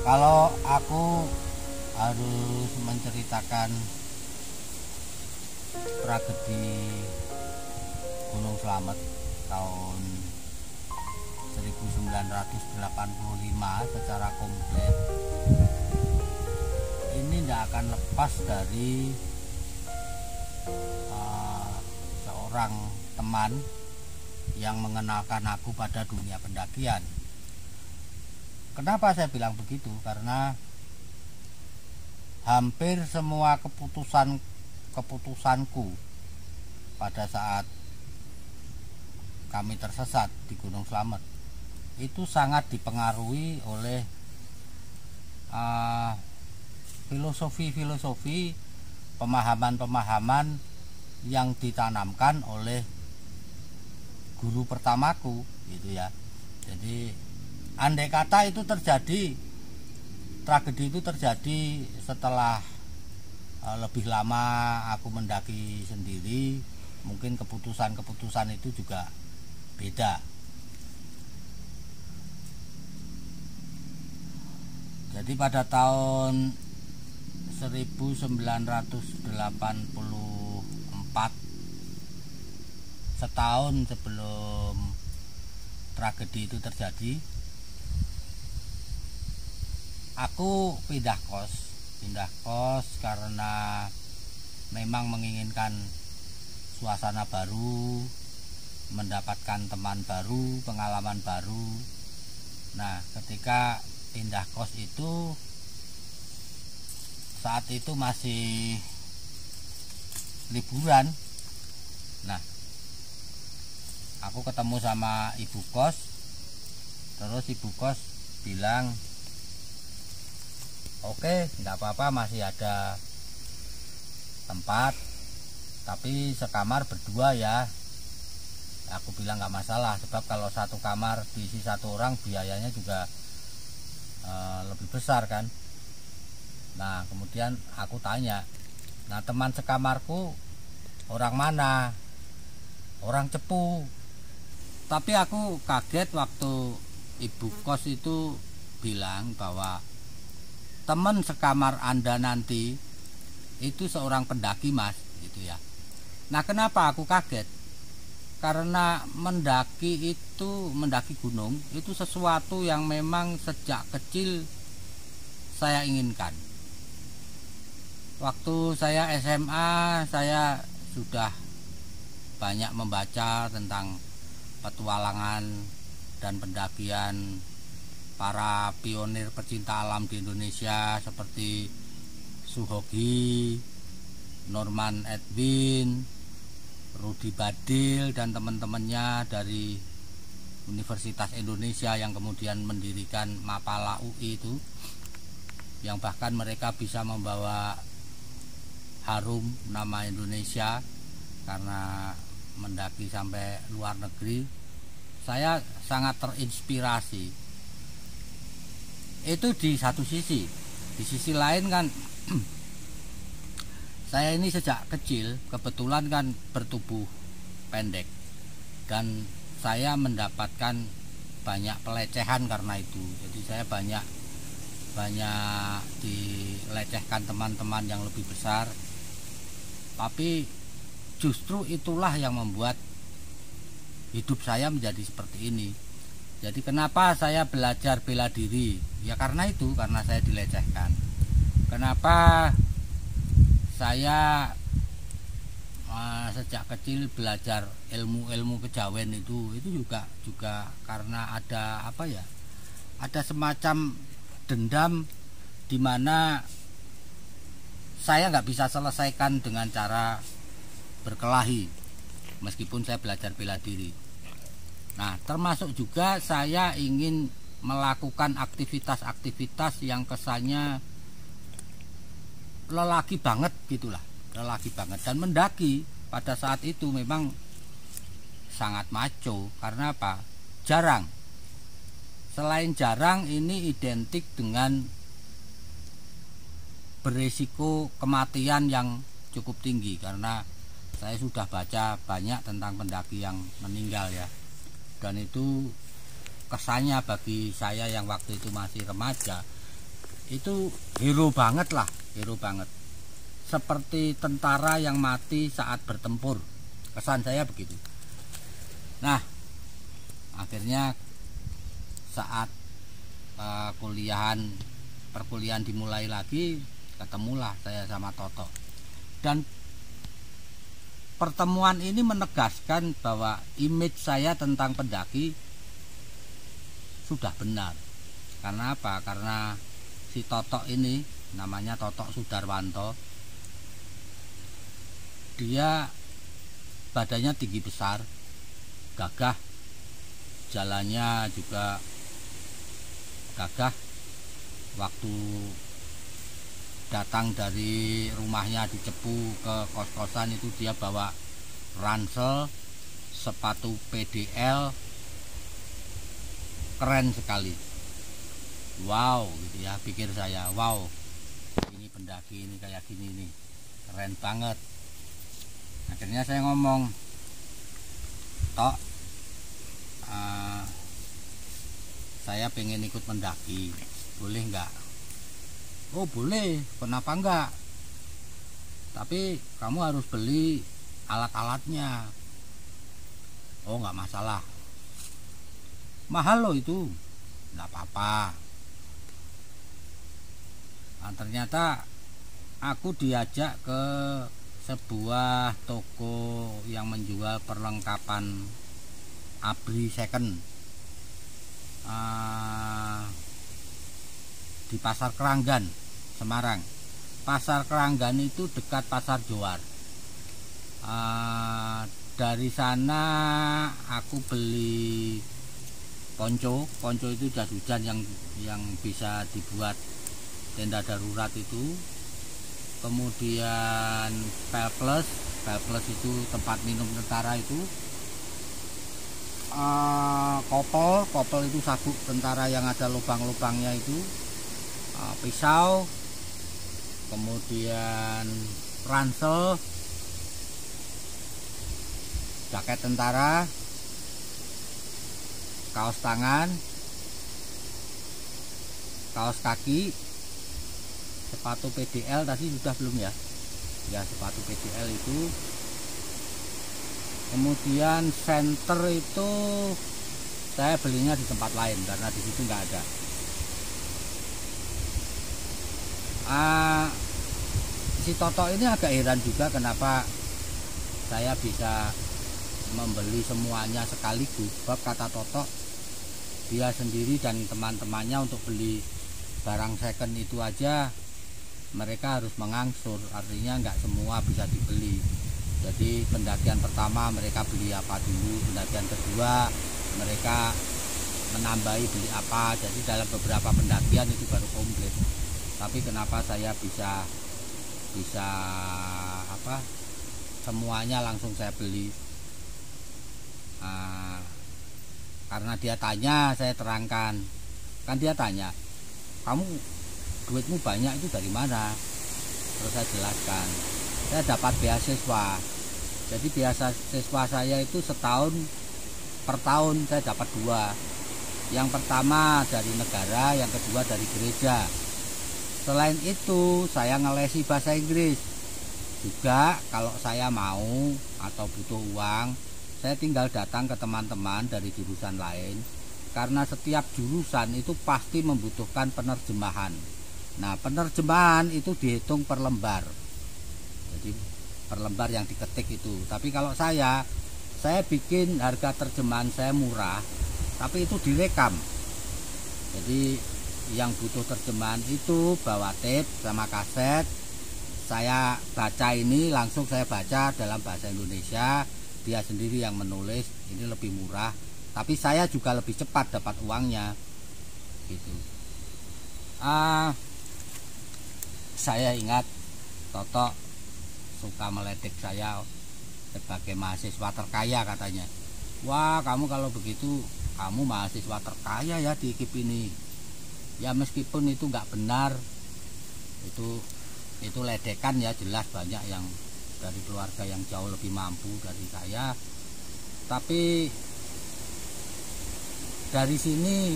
Kalau aku harus menceritakan tragedi Gunung Slamet tahun 1985 secara komplit, ini tidak akan lepas dari seorang teman yang mengenalkan aku pada dunia pendakian. Kenapa saya bilang begitu? Karena hampir semua keputusanku pada saat kami tersesat di Gunung Slamet itu sangat dipengaruhi oleh filosofi-filosofi, pemahaman-pemahaman yang ditanamkan oleh guru pertamaku, gitu ya. Jadi andai kata itu terjadi, tragedi itu terjadi setelah lebih lama aku mendaki sendiri, mungkin keputusan-keputusan itu juga beda. Jadi pada tahun 1984, setahun sebelum tragedi itu terjadi, aku pindah kos karena memang menginginkan suasana baru, mendapatkan teman baru, pengalaman baru. Nah, ketika pindah kos itu, saat itu masih liburan. Nah, aku ketemu sama ibu kos, terus ibu kos bilang, oke, enggak apa-apa, masih ada tempat, tapi sekamar berdua ya. Aku bilang nggak masalah, sebab kalau satu kamar diisi satu orang biayanya juga lebih besar kan. Nah, kemudian aku tanya, nah teman sekamarku orang mana? Orang Cepu. Tapi aku kaget waktu ibu kos itu bilang bahwa teman sekamar Anda nanti itu seorang pendaki, Mas, gitu ya. Nah, kenapa aku kaget? Karena mendaki gunung itu sesuatu yang memang sejak kecil saya inginkan. Waktu saya SMA, saya sudah banyak membaca tentang petualangan dan pendakian para pionir pecinta alam di Indonesia seperti Suhogi, Norman Edwin, Rudi Badil dan teman-temannya dari Universitas Indonesia yang kemudian mendirikan Mapala UI itu, yang bahkan mereka bisa membawa harum nama Indonesia karena mendaki sampai luar negeri. Saya sangat terinspirasi. Itu di satu sisi. Di sisi lain kan saya ini sejak kecil kebetulan kan bertubuh pendek, dan saya mendapatkan banyak pelecehan karena itu. Jadi saya banyak dilecehkan teman-teman yang lebih besar. Tapi justru itulah yang membuat hidup saya menjadi seperti ini. Jadi kenapa saya belajar bela diri? Ya karena itu, karena saya dilecehkan. Kenapa saya sejak kecil belajar ilmu kejawen itu juga karena ada ada semacam dendam di mana saya nggak bisa selesaikan dengan cara berkelahi meskipun saya belajar bela diri. Nah, termasuk juga saya ingin melakukan aktivitas-aktivitas yang kesannya lelaki banget gitulah, lelaki banget. Dan mendaki pada saat itu memang sangat maco. Karena apa? Jarang. Selain jarang, ini identik dengan beresiko kematian yang cukup tinggi. Karena saya sudah baca banyak tentang pendaki yang meninggal ya. Dan itu kesannya bagi saya yang waktu itu masih remaja, itu hero banget lah, hero banget. Seperti tentara yang mati saat bertempur. Kesan saya begitu. Nah, akhirnya saat perkuliahan dimulai lagi, ketemulah saya sama Toto. Dan pertemuan ini menegaskan bahwa image saya tentang pendaki sudah benar. Karena apa? Karena si Toto ini, namanya Toto Sudarwanto, dia badannya tinggi besar, gagah, jalannya juga gagah. Waktu datang dari rumahnya di Cepu ke kos-kosan itu dia bawa ransel, sepatu PDL, keren sekali. Wow, gitu ya, pikir saya, wow, ini pendaki ini kayak gini nih, keren banget. Akhirnya saya ngomong, Tok, saya pengen ikut mendaki, boleh nggak? Oh boleh, kenapa enggak? Tapi kamu harus beli alat-alatnya. Oh nggak masalah. Mahal loh itu. Nggak apa-apa. Nah, ternyata aku diajak ke sebuah toko yang menjual perlengkapan ABRI second di Pasar Keranggan, Semarang. Pasar Keranggan itu dekat Pasar Johar. Dari sana aku beli ponco itu jas hujan yang bisa dibuat tenda darurat itu. Kemudian Pelplus itu tempat minum tentara itu. Kopel itu sabuk tentara yang ada lubang-lubangnya itu. Pisau, kemudian ransel, jaket tentara, kaos tangan, kaos kaki, sepatu PDL tadi sudah belum ya? Ya, sepatu PDL itu. Kemudian senter itu saya belinya di tempat lain karena di situ nggak ada. Si Toto ini agak heran juga kenapa saya bisa membeli semuanya sekaligus. Sebab kata Toto, dia sendiri dan teman-temannya untuk beli barang second itu aja mereka harus mengangsur, artinya nggak semua bisa dibeli. Jadi pendakian pertama mereka beli apa dulu, pendakian kedua mereka menambahi beli apa. Jadi dalam beberapa pendakian itu baru komplit. Tapi kenapa saya bisa semuanya langsung saya beli? Karena dia tanya, saya terangkan. Kan dia tanya, kamu duitmu banyak itu dari mana? Terus saya jelaskan, saya dapat beasiswa. Jadi beasiswa saya itu setahun per tahun saya dapat 2. Yang pertama dari negara, yang kedua dari gereja. Selain itu saya ngelesi bahasa Inggris. Juga kalau saya mau atau butuh uang, saya tinggal datang ke teman-teman dari jurusan lain. Karena setiap jurusan itu pasti membutuhkan penerjemahan. Nah, penerjemahan itu dihitung per lembar. Jadi per lembar yang diketik itu. Tapi kalau saya bikin harga terjemahan saya murah, tapi itu direkam. Jadi yang butuh terjemahan itu bawa tape sama kaset, saya baca ini, langsung saya baca dalam bahasa Indonesia, dia sendiri yang menulis. Ini lebih murah, tapi saya juga lebih cepat dapat uangnya gitu. Saya ingat Toto suka meledek saya sebagai mahasiswa terkaya katanya. Wah, kamu kalau begitu kamu mahasiswa terkaya ya di IKIP ini. Ya meskipun itu nggak benar, itu ledekan ya, jelas banyak yang dari keluarga yang jauh lebih mampu dari saya. Tapi dari sini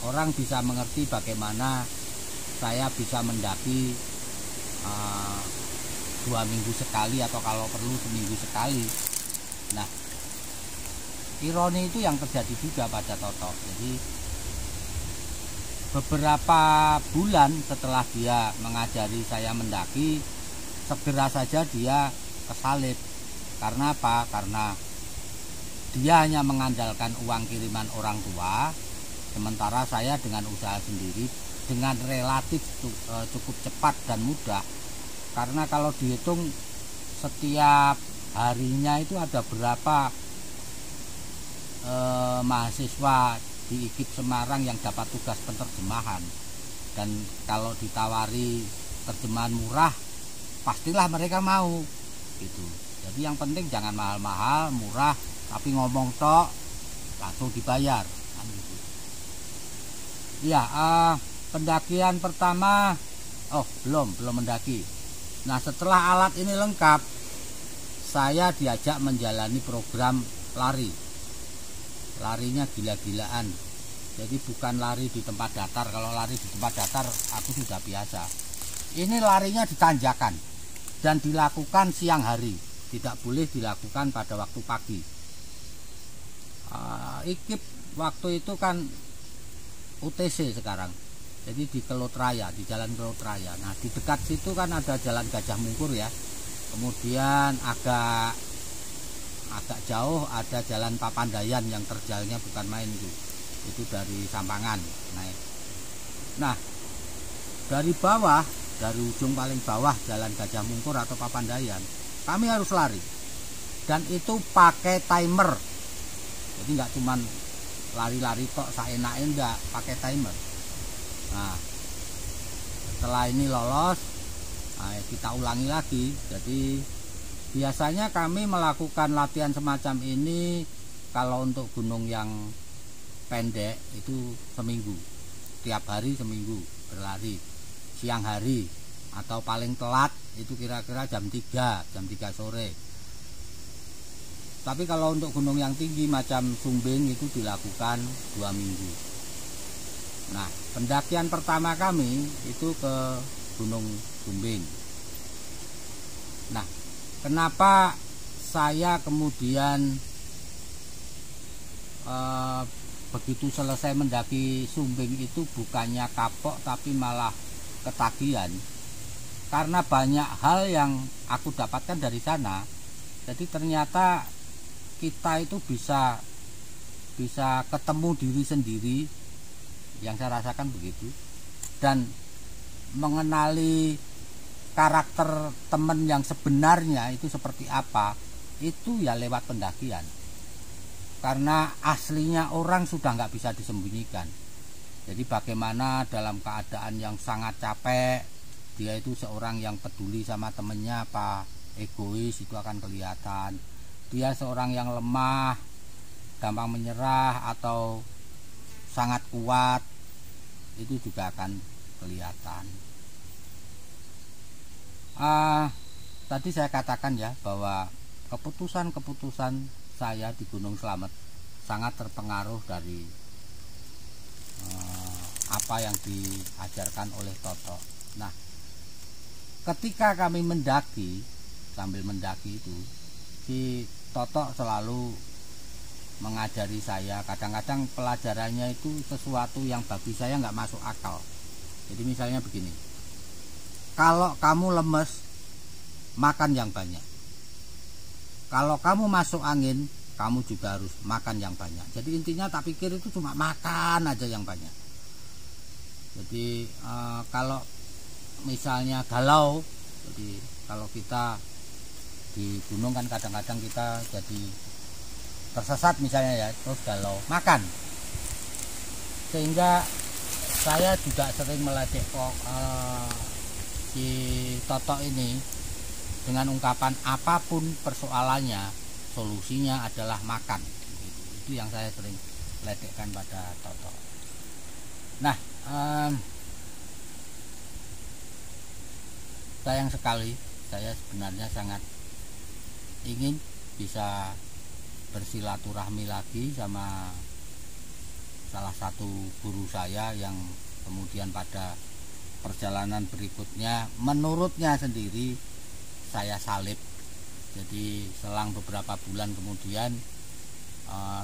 orang bisa mengerti bagaimana saya bisa mendaki 2 minggu sekali atau kalau perlu seminggu sekali. Nah, ironi itu yang terjadi juga pada Toto. Jadi beberapa bulan setelah dia mengajari saya mendaki, segera saja dia kesalip. Karena apa? Karena dia hanya mengandalkan uang kiriman orang tua, sementara saya dengan usaha sendiri dengan relatif cukup cepat dan mudah. Karena kalau dihitung setiap harinya itu ada berapa mahasiswa di IKIP Semarang yang dapat tugas penerjemahan, dan kalau ditawari terjemahan murah pastilah mereka mau gitu. Jadi yang penting jangan mahal-mahal, murah, tapi ngomong tok langsung dibayar kan gitu. Iya, pendakian pertama belum mendaki. Nah, setelah alat ini lengkap, saya diajak menjalani program lari. Larinya gila-gilaan. Jadi bukan lari di tempat datar. Kalau lari di tempat datar aku sudah biasa. Ini larinya di tanjakan dan dilakukan siang hari. Tidak boleh dilakukan pada waktu pagi. IKIP waktu itu kan UTC sekarang. Jadi di Kelut Raya, di Jalan Kelut Raya. Nah, di dekat situ kan ada Jalan Gajah Mungkur ya. Kemudian agak jauh ada Jalan Papandayan yang terjalnya bukan main itu. Itu dari Sampangan naik. Nah, dari bawah, dari ujung paling bawah Jalan Gajah Mungkur atau Papandayan, kami harus lari. Dan itu pakai timer. Jadi nggak cuman lari-lari tok saenake, enggak, pakai timer. Nah, setelah ini lolos, kita ulangi lagi. Jadi biasanya kami melakukan latihan semacam ini kalau untuk gunung yang pendek itu seminggu, tiap hari seminggu berlari, siang hari atau paling telat itu kira-kira jam 3 sore. Tapi kalau untuk gunung yang tinggi macam Sumbing itu dilakukan 2 minggu. Nah, pendakian pertama kami itu ke Gunung Sumbing. Nah, kenapa saya kemudian begitu selesai mendaki Sumbing itu bukannya kapok tapi malah ketagihan? Karena banyak hal yang aku dapatkan dari sana. Jadi ternyata kita itu bisa ketemu diri sendiri, yang saya rasakan begitu, dan mengenali karakter teman yang sebenarnya itu seperti apa, itu ya lewat pendakian. Karena aslinya orang sudah nggak bisa disembunyikan. Jadi bagaimana dalam keadaan yang sangat capek, dia itu seorang yang peduli sama temennya apa egois, itu akan kelihatan. Dia seorang yang lemah, gampang menyerah atau sangat kuat, itu juga akan kelihatan. Tadi saya katakan ya bahwa keputusan-keputusan saya di Gunung Slamet sangat terpengaruh dari apa yang diajarkan oleh Toto. Nah, ketika kami mendaki, sambil mendaki itu, si Toto selalu mengajari saya. Kadang-kadang pelajarannya itu sesuatu yang bagi saya nggak masuk akal. Jadi misalnya begini, kalau kamu lemes, makan yang banyak. Kalau kamu masuk angin, kamu juga harus makan yang banyak. Jadi intinya tak pikir itu cuma makan aja yang banyak. Jadi kalau misalnya galau, jadi kalau kita di gunung kan kadang-kadang kita jadi tersesat misalnya ya, terus galau, makan. Sehingga saya juga sering melatih si Toto ini dengan ungkapan apapun persoalannya, solusinya adalah makan. Itu yang saya sering ledekkan pada Toto. Nah, sayang sekali saya sebenarnya sangat ingin bisa bersilaturahmi lagi sama salah satu guru saya yang kemudian pada perjalanan berikutnya menurutnya sendiri saya salib. Jadi selang beberapa bulan kemudian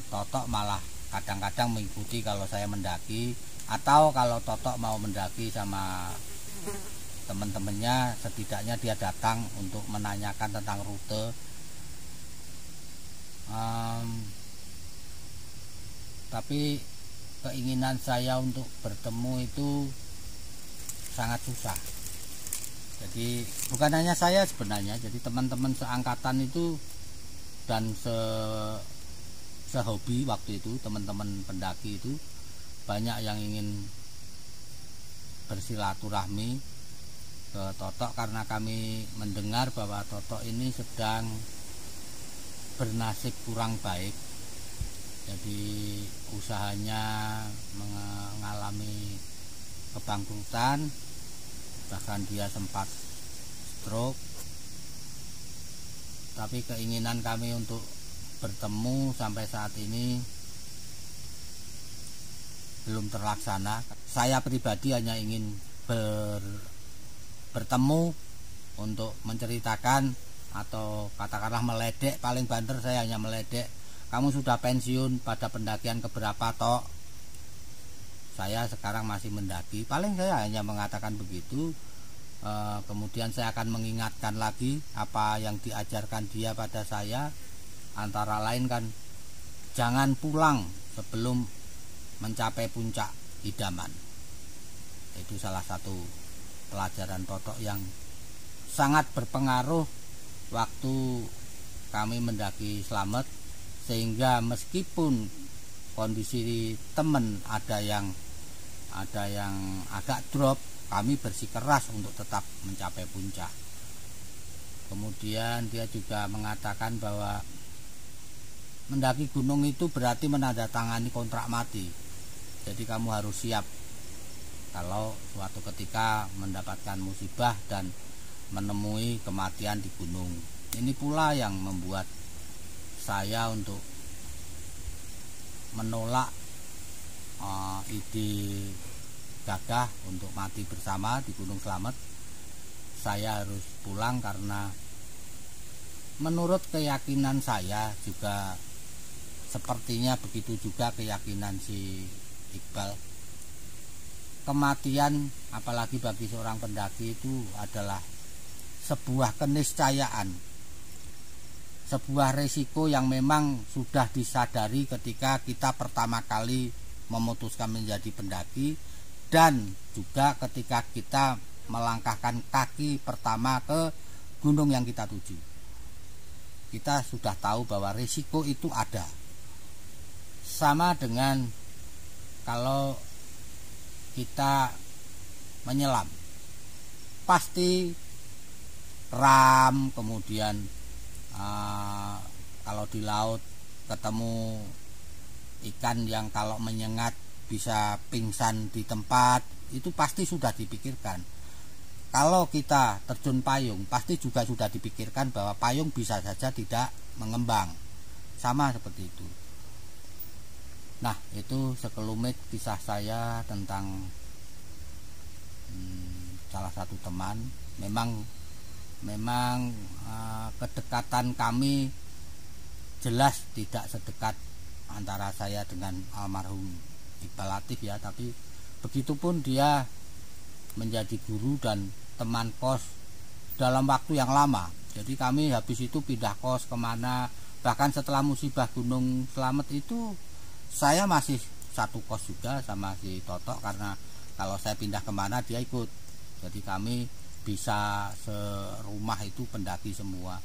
Totok malah kadang-kadang mengikuti kalau saya mendaki, atau kalau Totok mau mendaki sama teman-temannya setidaknya dia datang untuk menanyakan tentang rute. Tapi keinginan saya untuk bertemu itu sangat susah. Jadi bukan hanya saya sebenarnya, jadi teman-teman seangkatan itu dan sehobi waktu itu, teman-teman pendaki itu banyak yang ingin bersilaturahmi ke Totok karena kami mendengar bahwa Totok ini sedang bernasib kurang baik. Jadi usahanya mengalami kebangkrutan, bahkan dia sempat stroke. Tapi keinginan kami untuk bertemu sampai saat ini belum terlaksana. Saya pribadi hanya ingin bertemu untuk menceritakan atau katakanlah meledek, paling banter saya hanya meledek, kamu sudah pensiun pada pendakian keberapa Tok? Saya sekarang masih mendaki, paling saya hanya mengatakan begitu. Kemudian saya akan mengingatkan lagi apa yang diajarkan dia pada saya, antara lain kan jangan pulang sebelum mencapai puncak idaman. Itu salah satu pelajaran Totok yang sangat berpengaruh waktu kami mendaki Slamet, sehingga meskipun kondisi teman ada yang agak drop, kami bersikeras untuk tetap mencapai puncak. Kemudian dia juga mengatakan bahwa mendaki gunung itu berarti menandatangani kontrak mati. Jadi kamu harus siap kalau suatu ketika mendapatkan musibah dan menemui kematian di gunung. Ini pula yang membuat saya untuk menolak ide gagah untuk mati bersama di Gunung Slamet. Saya harus pulang karena menurut keyakinan saya juga sepertinya begitu juga keyakinan si Iqbal. Kematian apalagi bagi seorang pendaki itu adalah sebuah keniscayaan, sebuah resiko yang memang sudah disadari ketika kita pertama kali memutuskan menjadi pendaki, dan juga ketika kita melangkahkan kaki pertama ke gunung yang kita tuju. Kita sudah tahu bahwa risiko itu ada. Sama dengan kalau kita menyelam, pasti ram, kemudian kalau di laut ketemu ikan yang kalau menyengat bisa pingsan di tempat, itu pasti sudah dipikirkan. Kalau kita terjun payung, pasti juga sudah dipikirkan bahwa payung bisa saja tidak mengembang. Sama seperti itu. Nah, itu sekelumit kisah saya tentang salah satu teman. Memang kedekatan kami jelas tidak sedekat antara saya dengan almarhum Iqbal Latif ya, tapi begitupun dia menjadi guru dan teman kos dalam waktu yang lama. Jadi kami habis itu pindah kos kemana, bahkan setelah musibah Gunung Slamet itu saya masih satu kos juga sama si Totok, karena kalau saya pindah kemana dia ikut. Jadi kami bisa serumah itu pendaki semua.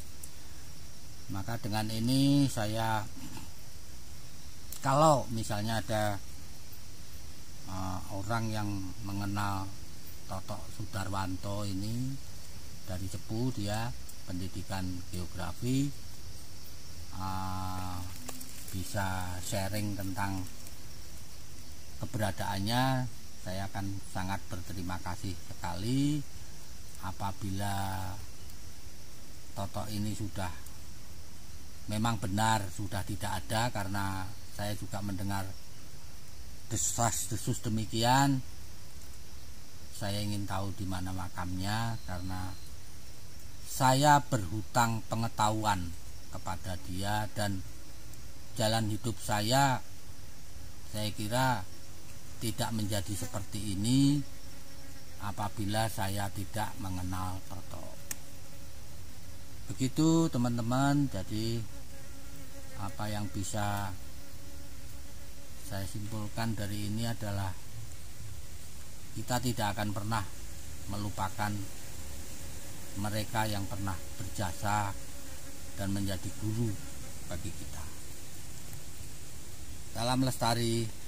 Maka dengan ini saya, kalau misalnya ada orang yang mengenal Totok Sudarwanto ini dari Cepu, dia pendidikan geografi, bisa sharing tentang keberadaannya, saya akan sangat berterima kasih sekali. Apabila Totok ini sudah memang benar sudah tidak ada, karena saya juga mendengar desas-desus demikian. saya ingin tahu di mana makamnya, karena saya berhutang pengetahuan kepada dia, dan jalan hidup saya kira tidak menjadi seperti ini apabila saya tidak mengenal Kerto. Begitu teman-teman. Jadi apa yang bisa saya simpulkan dari ini adalah kita tidak akan pernah melupakan mereka yang pernah berjasa dan menjadi guru bagi kita. Salam lestari.